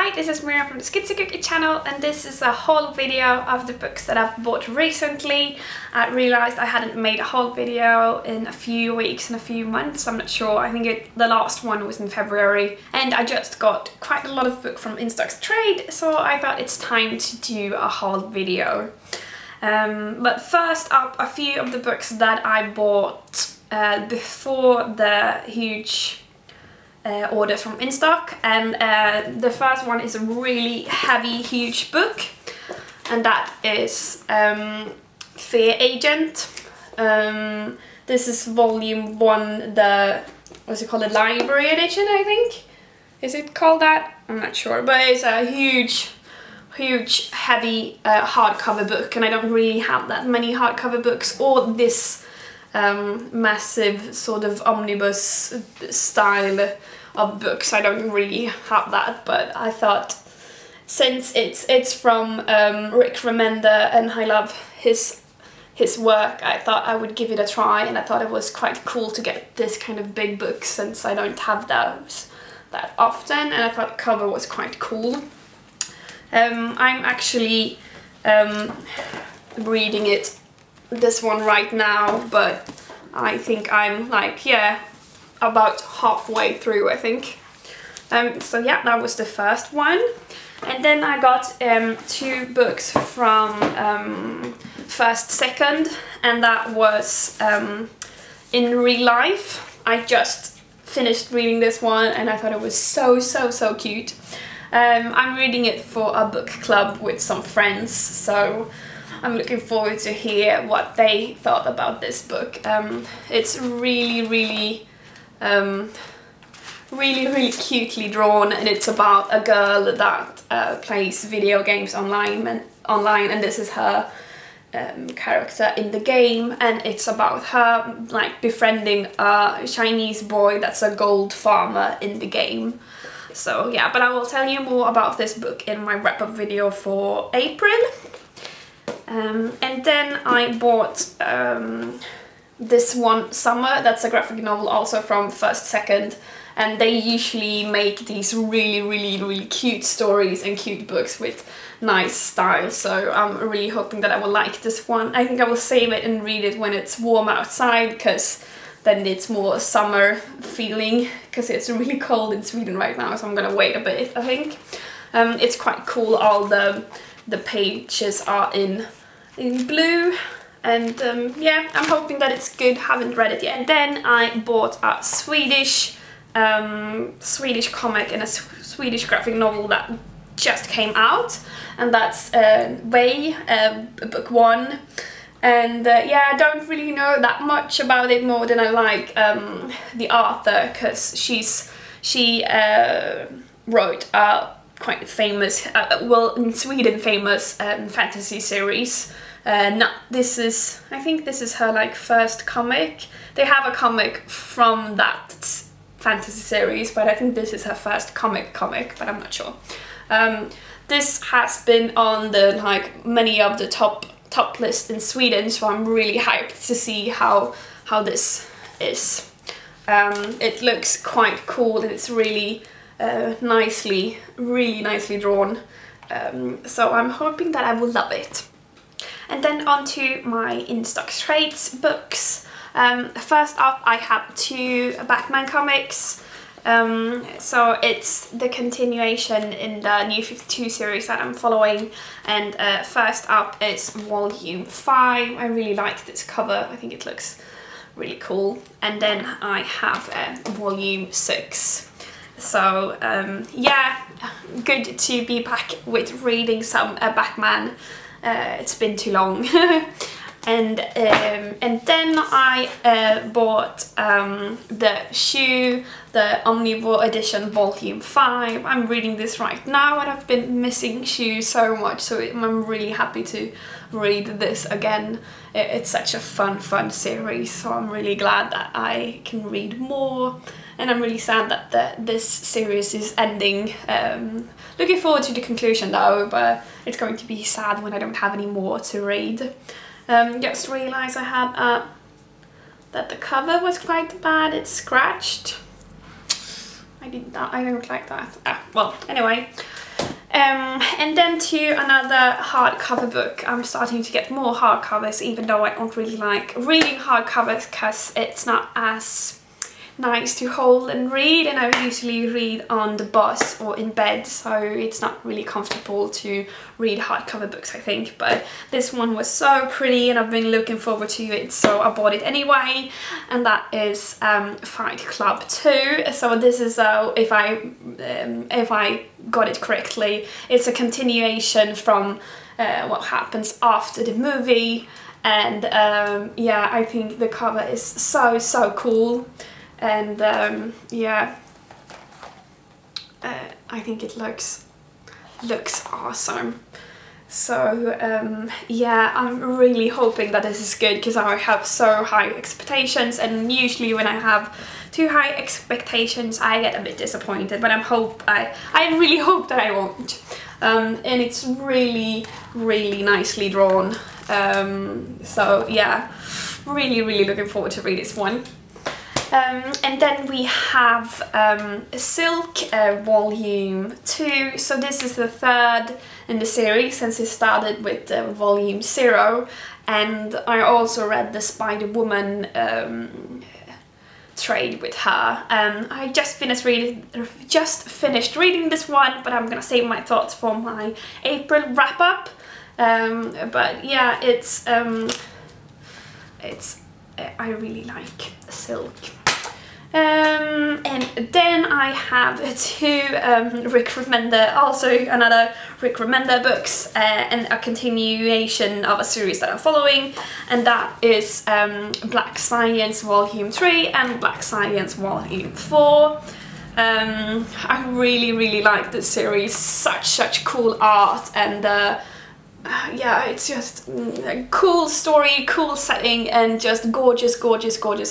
Hi, this is Miriam from the Schitzo-Cookie channel, and this is a haul video of the books that I've bought recently. I realised I hadn't made a haul video in a few weeks and a few months, I'm not sure. I think the last one was in February, and I just got quite a lot of books from In-Stock Trade, so I thought it's time to do a haul video. But first up, a few of the books that I bought before the huge order from In-Stock, and the first one is a really heavy, huge book, and that is Fear Agent. This is volume 1, the, what's it called, the library edition, I think? Is it called that? I'm not sure, but it's a huge, heavy hardcover book, and I don't really have that many hardcover books or this massive sort of omnibus style of books. I don't really have that, but I thought since it's from Rick Remender and I love his work, I thought I would give it a try, and I thought it was quite cool to get this kind of big book since I don't have those that often, and I thought the cover was quite cool. I'm actually reading this one right now, but I think I'm like, yeah, about halfway through, I think. So yeah, that was the first one. And then I got 2 books from First Second, and that was In Real Life. I just finished reading this one and I thought it was so cute. I'm reading it for a book club with some friends, so I'm looking forward to hear what they thought about this book. It's really cutely drawn, and it's about a girl that plays video games online, and this is her character in the game, and it's about her like befriending a Chinese boy that's a gold farmer in the game. So yeah, but I will tell you more about this book in my wrap-up video for April. And then I bought this one, Summer, that's a graphic novel also from First Second, and they usually make these really cute stories and cute books with nice style, so I'm really hoping that I will like this one. I think I will save it and read it when it's warm outside, because then it's more summer feeling, because it's really cold in Sweden right now, so I'm gonna wait a bit, I think. It's quite cool, all the pages are in blue, and yeah, I'm hoping that it's good. Haven't read it yet. And then I bought a Swedish comic and a Swedish graphic novel that just came out, and that's Way, book 1. And yeah, I don't really know that much about it more than I like the author, because she wrote a quite famous, well, in Sweden famous fantasy series. I think this is her like first comic. They have a comic from that fantasy series, but I think this is her first comic, but I'm not sure. This has been on the like many of the top list in Sweden, so I'm really hyped to see how this is. It looks quite cool, and it's really nicely drawn, so I'm hoping that I will love it. And then on to my In-Stock Trades books. First up, I have 2 Batman comics. So it's the continuation in the New 52 series that I'm following, and first up is volume 5. I really like this cover, I think it looks really cool. And then I have volume 6. So yeah, good to be back with reading some Batman. It's been too long. And then I bought the Shoe, the Omnivore edition, volume 5. I'm reading this right now, and I've been missing Shoe so much, so I'm really happy to read this again. It's such a fun series, so I'm really glad that I can read more, and I'm really sad that this series is ending. Looking forward to the conclusion though, but it's going to be sad when I don't have any more to read. Just realised I had that the cover was quite bad. It's scratched. I don't like that. Well, anyway, And then to another hardcover book. I'm starting to get more hardcovers, even though I don't really like reading hardcovers because it's not as nice to hold and read, and I usually read on the bus or in bed, so it's not really comfortable to read hardcover books, I think. But this one was so pretty and I've been looking forward to it, so I bought it anyway, and that is Fight Club 2. So this is, if I got it correctly, it's a continuation from what happens after the movie, and yeah, I think the cover is so cool. And yeah, I think it looks awesome. So yeah, I'm really hoping that this is good because I have so high expectations, and usually when I have too high expectations I get a bit disappointed, but I really hope that I won't. And it's really nicely drawn. So yeah, really looking forward to read this one. And then we have Silk Volume 2. So this is the third in the series since it started with Volume 0. And I also read the Spider-Woman trade with her. I just finished reading this one, but I'm gonna save my thoughts for my April wrap-up. But yeah, I really like Silk. And then I have two Rick Remender, also another Rick Remender books, and a continuation of a series that I'm following, and that is Black Science Volume 3 and Black Science Volume 4. I really like this series, such cool art, and yeah, it's just a cool story, cool setting, and just gorgeous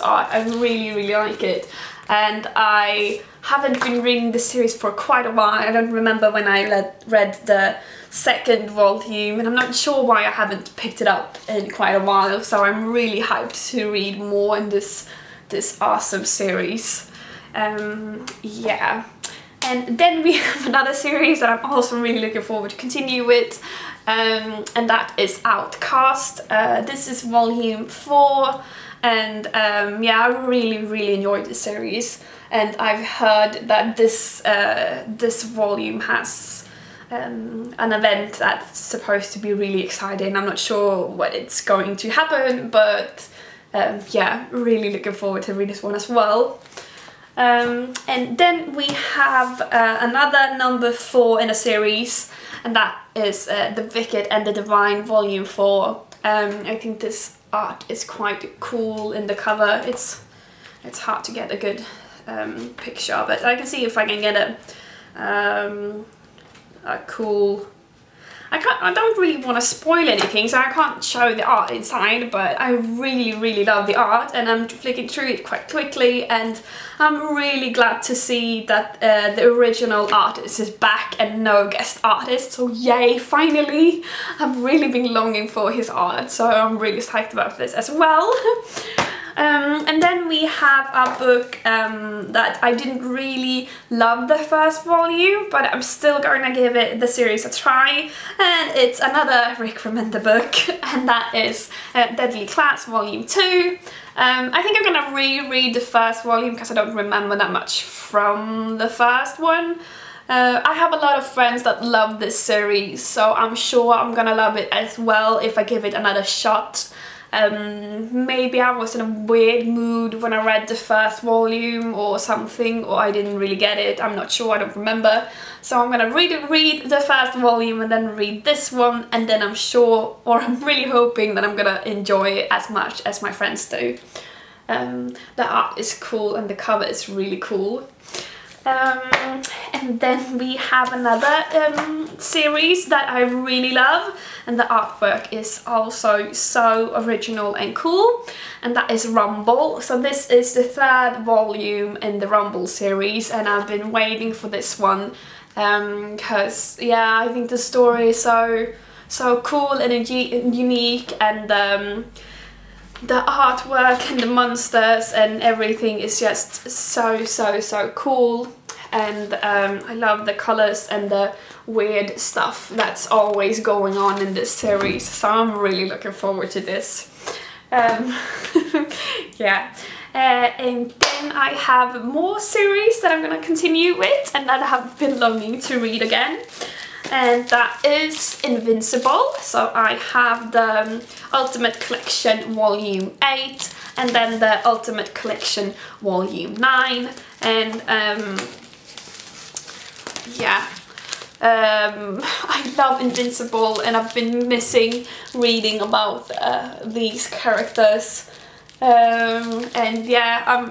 art. I really like it, and I haven't been reading the series for quite a while. I don't remember when I read the second volume, and I'm not sure why I haven't picked it up in quite a while, so I'm really hyped to read more in this awesome series. Yeah. And then we have another series that I'm also really looking forward to continue with, and that is Outcast. This is Volume 4, and yeah, I really enjoyed this series, and I've heard that this volume has an event that's supposed to be really exciting. I'm not sure what it's going to happen, but yeah, really looking forward to read this one as well. And then we have another number 4 in a series, and that is The Wicked and the Divine Volume 4. I think this art is quite cool in the cover. It's hard to get a good picture of it. I can see if I can get a cool... I don't really want to spoil anything, so I can't show the art inside, but I really love the art, and I'm flicking through it quite quickly, and I'm really glad to see that the original artist is back and no guest artist, so yay, finally! I've really been longing for his art, so I'm really psyched about this as well. And then we have a book that I didn't really love the first volume, but I'm still going to give the series a try, and it's another Rick Remender book, and that is Deadly Class Volume 2. I think I'm going to reread the first volume because I don't remember that much from the first one. I have a lot of friends that love this series, so I'm sure I'm gonna love it as well if I give it another shot. Maybe I was in a weird mood when I read the first volume or something, or I didn't really get it, I'm not sure, I don't remember. So I'm gonna read the first volume and then read this one, and then I'm sure, or I'm really hoping that I'm gonna enjoy it as much as my friends do. The art is cool and the cover is really cool. And then we have another series that I really love, and the artwork is also so original and cool, and that is Rumble. So this is the third volume in the Rumble series, and I've been waiting for this one because yeah, I think the story is so cool and unique, and the artwork and the monsters and everything is just so cool. and I love the colors and the weird stuff that's always going on in this series, so I'm really looking forward to this. Yeah. And then I have more series that I'm gonna continue with and that I have been longing to read again, and that is Invincible. So I have the Ultimate Collection Volume 8 and then the Ultimate Collection Volume 9, and yeah, I love Invincible, and I've been missing reading about these characters. And yeah,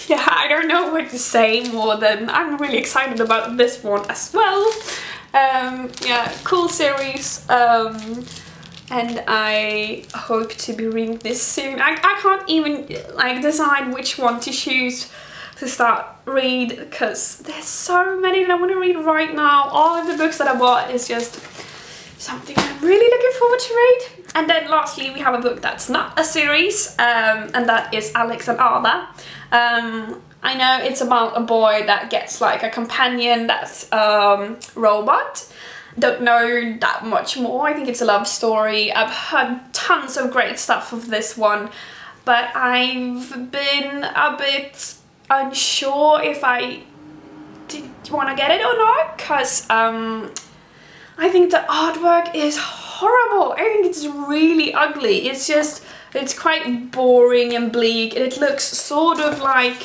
yeah, I don't know what to say more than I'm really excited about this one as well. Yeah, cool series, and I hope to be reading this soon. I can't even like decide which one to choose to start read, because there's so many that I want to read right now. All of the books that I bought is just something I'm really looking forward to read. And then lastly we have a book that's not a series, and that is Alex and Arla. I know it's about a boy that gets like a companion that's robot. Don't know that much more. I think it's a love story. I've heard tons of great stuff of this one, but I've been a bit unsure if I want to get it or not, because I think the artwork is horrible. I think it's really ugly. It's just, it's quite boring and bleak. It looks sort of like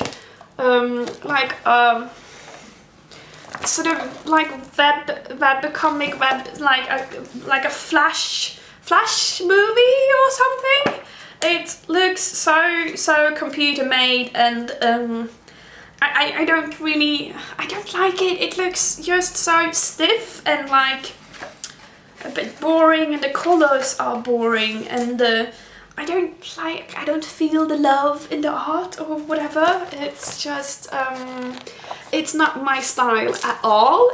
sort of like webcomic, like a flash movie or something. It looks so computer made, and I don't like it. It looks just so stiff and like a bit boring, and the colors are boring, and I don't feel the love in the art or whatever. It's just it's not my style at all.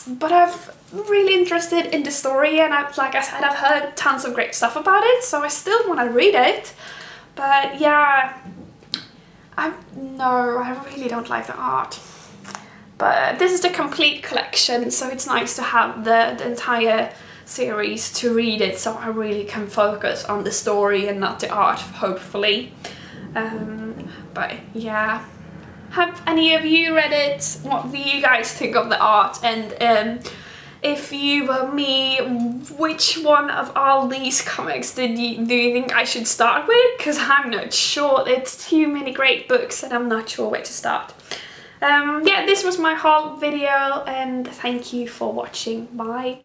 But I'm really interested in the story, and like I said, I've heard tons of great stuff about it, so I still want to read it. But yeah, I really don't like the art. But this is the complete collection, so it's nice to have the entire series to read it, so I really can focus on the story and not the art, hopefully. But yeah, have any of you read it? What do you guys think of the art? And if you were me, which one of all these comics do you think I should start with? Because I'm not sure. It's too many great books and I'm not sure where to start. Yeah, this was my whole video, and thank you for watching. Bye.